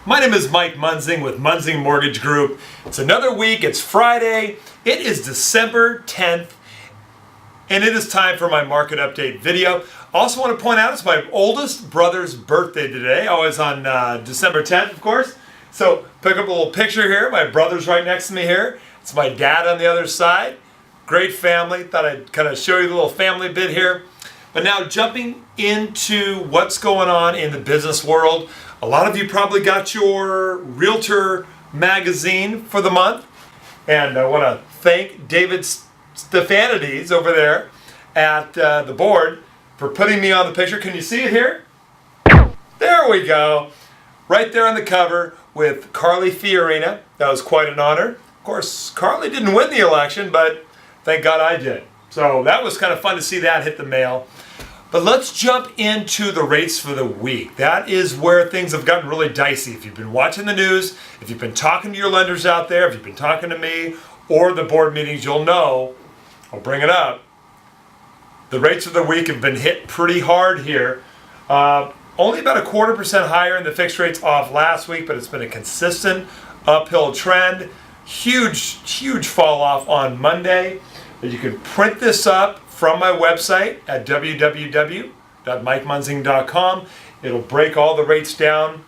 My name is Mike Munzing with Munzing Mortgage Group. It's another week, it's Friday, it is December 10th, and it is time for my market update video. I also want to point out it's my oldest brother's birthday today, always on December 10th, of course. So pick up a little picture here, my brother's right next to me here. It's my dad on the other side. Great family, thought I'd kind of show you the little family bit here. But now jumping into what's going on in the business world. A lot of you probably got your Realtor magazine for the month. And I want to thank David Stefanides over there at the board for putting me on the picture. Can you see it here? There we go. Right there on the cover with Carly Fiorina. That was quite an honor. Of course, Carly didn't win the election, but thank God I did. So that was kind of fun to see that hit the mail. But let's jump into the rates for the week. That is where things have gotten really dicey. If you've been watching the news, if you've been talking to your lenders out there, if you've been talking to me or the board meetings, you'll know, I'll bring it up, the rates of the week have been hit pretty hard here. Only about 1/4% higher in the fixed rates off last week, but it's been a consistent uphill trend. Huge fall off on Monday. But you can print this up from my website at www.mikemunzing.com. It'll break all the rates down.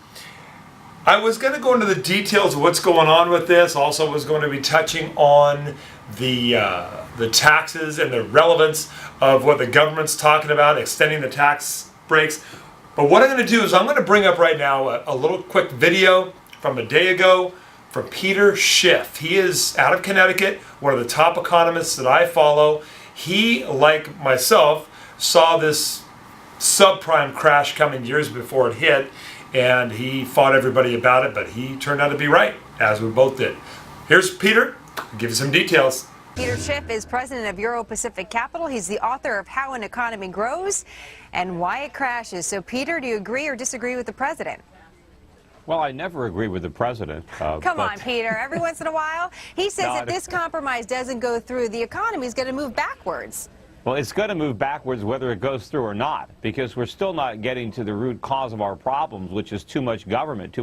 I was going to go into the details of what's going on with this. Also was going to be touching on the taxes and the relevance of what the government's talking about, extending the tax breaks. But what I'm going to do is I'm going to bring up right now a little quick video from a day ago from Peter Schiff. He is out of Connecticut, one of the top economists that I follow. He, like myself, saw this subprime crash coming years before it hit, and he fought everybody about it, but he turned out to be right, as we both did. Here's Peter. I'll give you some details. Peter Schiff is president of Euro Pacific Capital. He's the author of How an Economy Grows and Why It Crashes. So, Peter, do you agree or disagree with the president? Well, I never agree with the president. Come on, Peter. Every once in a while, he says if this compromise doesn't go through, the economy is going to move backwards. Well, it's going to move backwards whether it goes through or not, because we're still not getting to the root cause of our problems, which is too much government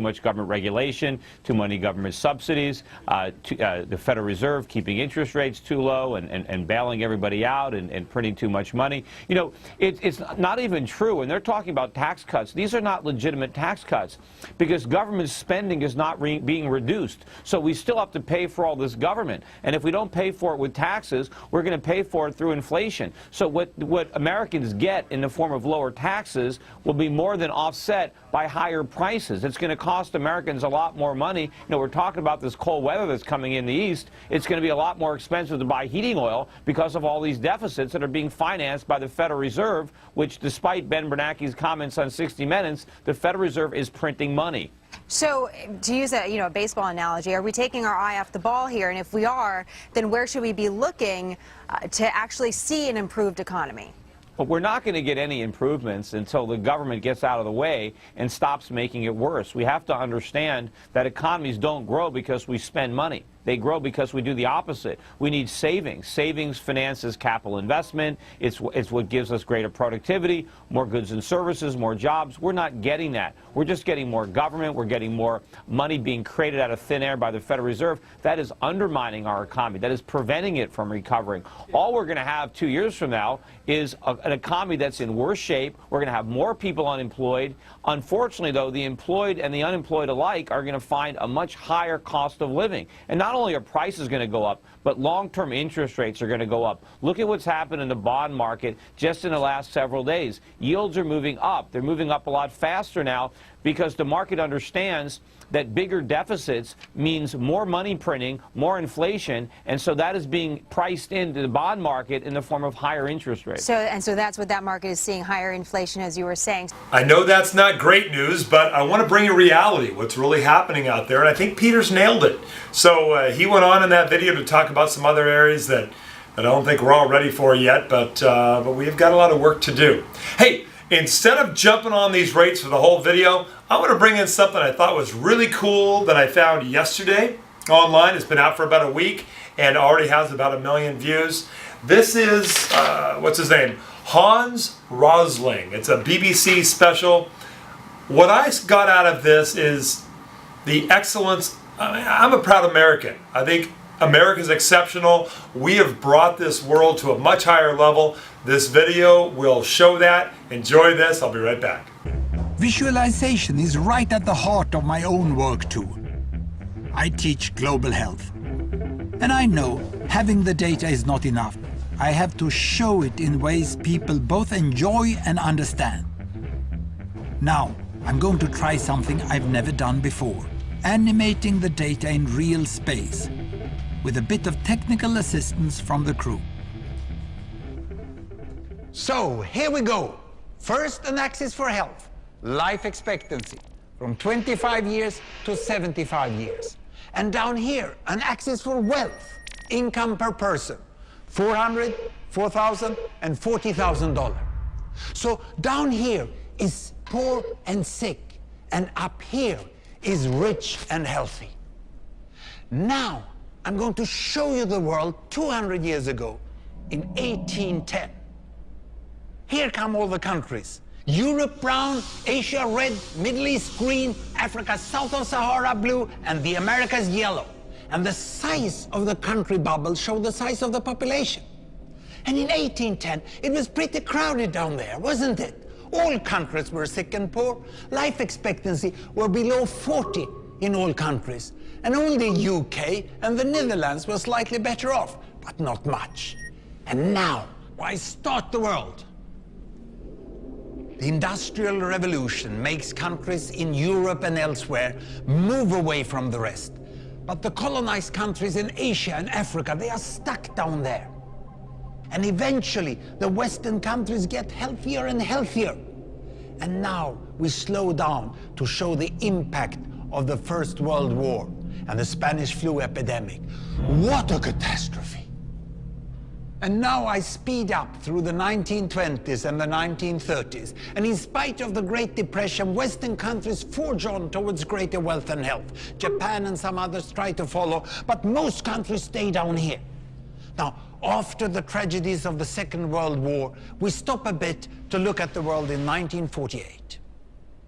regulation, too many government subsidies, the Federal Reserve keeping interest rates too low and bailing everybody out and printing too much money. You know, it's not even true. And they're talking about tax cuts. These are not legitimate tax cuts because government spending is not being reduced. So we still have to pay for all this government. And if we don't pay for it with taxes, we're going to pay for it through inflation. So what Americans get in the form of lower taxes will be more than offset by higher prices. It's going to cost Americans a lot more money. You know, we're talking about this cold weather that's coming in the east. It's going to be a lot more expensive to buy heating oil because of all these deficits that are being financed by the Federal Reserve, which, despite Ben Bernanke's comments on 60 Minutes, the Federal Reserve is printing money. So, to use a baseball analogy, are we taking our eye off the ball here? And if we are, then where should we be looking to actually see an improved economy? But we're not going to get any improvements until the government gets out of the way and stops making it worse. We have to understand that economies don't grow because we spend money. They grow because we do the opposite. We need savings. Savings finances capital investment. It's what gives us greater productivity, more goods and services, more jobs. We're not getting that. We're just getting more government. We're getting more money being created out of thin air by the Federal Reserve. That is undermining our economy. That is preventing it from recovering. All we're going to have 2 years from now is an economy that's in worse shape. We're going to have more people unemployed. Unfortunately, though, the employed and the unemployed alike are going to find a much higher cost of living. And not only are prices going to go up, but long-term interest rates are going to go up. Look at what's happened in the bond market just in the last several days. Yields are moving up. They're moving up a lot faster now because the market understands that bigger deficits means more money printing, more inflation, and so that is being priced into the bond market in the form of higher interest rates. So that's what that market is seeing, higher inflation, as you were saying. I know that's not great news, but I want to bring you reality, what's really happening out there, and I think Peter's nailed it. So he went on in that video to talk about some other areas that I don't think we're all ready for yet, but we've got a lot of work to do. Hey, instead of jumping on these rates for the whole video, I want to bring in something I thought was really cool that I found yesterday online. It's been out for about a week and already has about 1 million views. This is, what's his name? Hans Rosling. It's a BBC special. What I got out of this is the excellence. I'm a proud American. I think America's exceptional. We have brought this world to a much higher level. This video will show that. Enjoy this. I'll be right back. Visualization is right at the heart of my own work too. I teach global health. And I know having the data is not enough. I have to show it in ways people both enjoy and understand. Now, I'm going to try something I've never done before. Animating the data in real space, with a bit of technical assistance from the crew. So, here we go. First, an axis for health, life expectancy, from 25 years to 75 years. And down here, an axis for wealth, income per person, $400,000, $4,000, and $40,000. So down here is poor and sick, and up here is rich and healthy. Now, I'm going to show you the world 200 years ago, in 1810. Here come all the countries. Europe brown, Asia red, Middle East green, Africa south of Sahara blue, and the Americas yellow. And the size of the country bubbles show the size of the population. And in 1810, it was pretty crowded down there, wasn't it? All countries were sick and poor. Life expectancy were below 40 in all countries. And only UK and the Netherlands were slightly better off, but not much. And now, why start the world? The Industrial Revolution makes countries in Europe and elsewhere move away from the rest. But the colonized countries in Asia and Africa, they are stuck down there. And eventually, the Western countries get healthier and healthier. And now we slow down to show the impact of the First World War and the Spanish flu epidemic. What a catastrophe! And now I speed up through the 1920s and the 1930s. And in spite of the Great Depression, Western countries forge on towards greater wealth and health. Japan and some others try to follow, but most countries stay down here. Now, after the tragedies of the Second World War, we stop a bit to look at the world in 1948.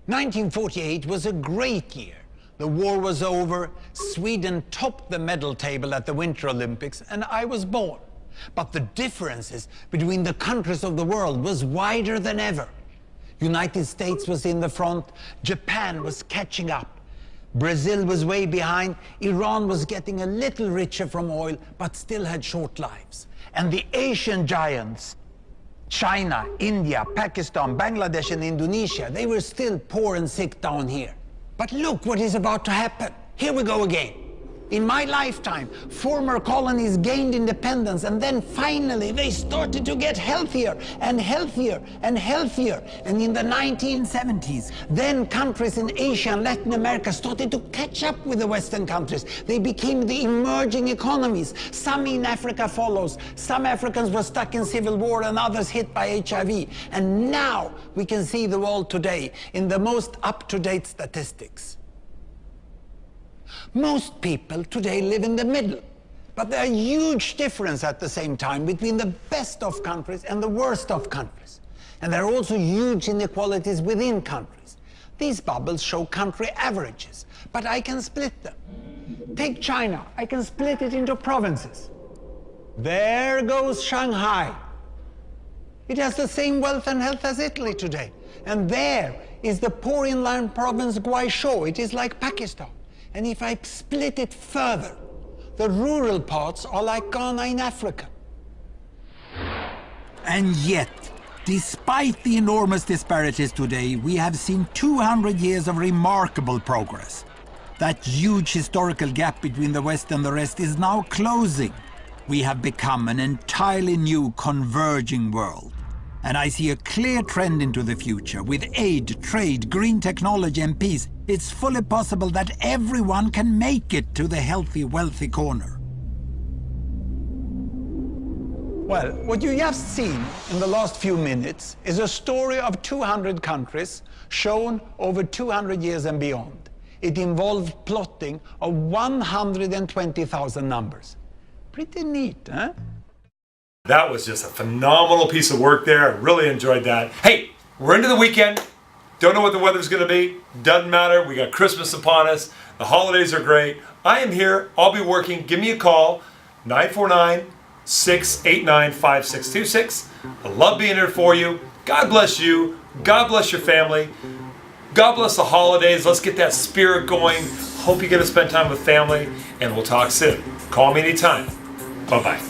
1948 was a great year. The war was over, Sweden topped the medal table at the Winter Olympics, and I was born. But the differences between the countries of the world was wider than ever. United States was in the front, Japan was catching up. Brazil was way behind, Iran was getting a little richer from oil, but still had short lives. And the Asian giants, China, India, Pakistan, Bangladesh and Indonesia, they were still poor and sick down here. But look what is about to happen. Here we go again. In my lifetime, former colonies gained independence, and then finally they started to get healthier and healthier and healthier. And in the 1970s, then countries in Asia and Latin America started to catch up with the Western countries. They became the emerging economies. Some in Africa follows. Some Africans were stuck in civil war and others hit by HIV. And now we can see the world today in the most up-to-date statistics. Most people today live in the middle, but there are huge differences at the same time between the best of countries and the worst of countries. And there are also huge inequalities within countries. These bubbles show country averages, but I can split them. Take China, I can split it into provinces. There goes Shanghai. It has the same wealth and health as Italy today. And there is the poor inland province Guizhou. It is like Pakistan. And if I split it further, the rural parts are like Ghana in Africa. And yet, despite the enormous disparities today, we have seen 200 years of remarkable progress. That huge historical gap between the West and the rest is now closing. We have become an entirely new converging world. And I see a clear trend into the future. With aid, trade, green technology and peace, it's fully possible that everyone can make it to the healthy, wealthy corner. Well, what you just seen in the last few minutes is a story of 200 countries shown over 200 years and beyond. It involved plotting of 120,000 numbers. Pretty neat, huh? That was just a phenomenal piece of work there. I really enjoyed that. Hey, we're into the weekend. Don't know what the weather's going to be. Doesn't matter. We got Christmas upon us. The holidays are great. I am here. I'll be working. Give me a call. 949-689-5626. I love being here for you. God bless you. God bless your family. God bless the holidays. Let's get that spirit going. Hope you get to spend time with family. And we'll talk soon. Call me anytime. Bye-bye.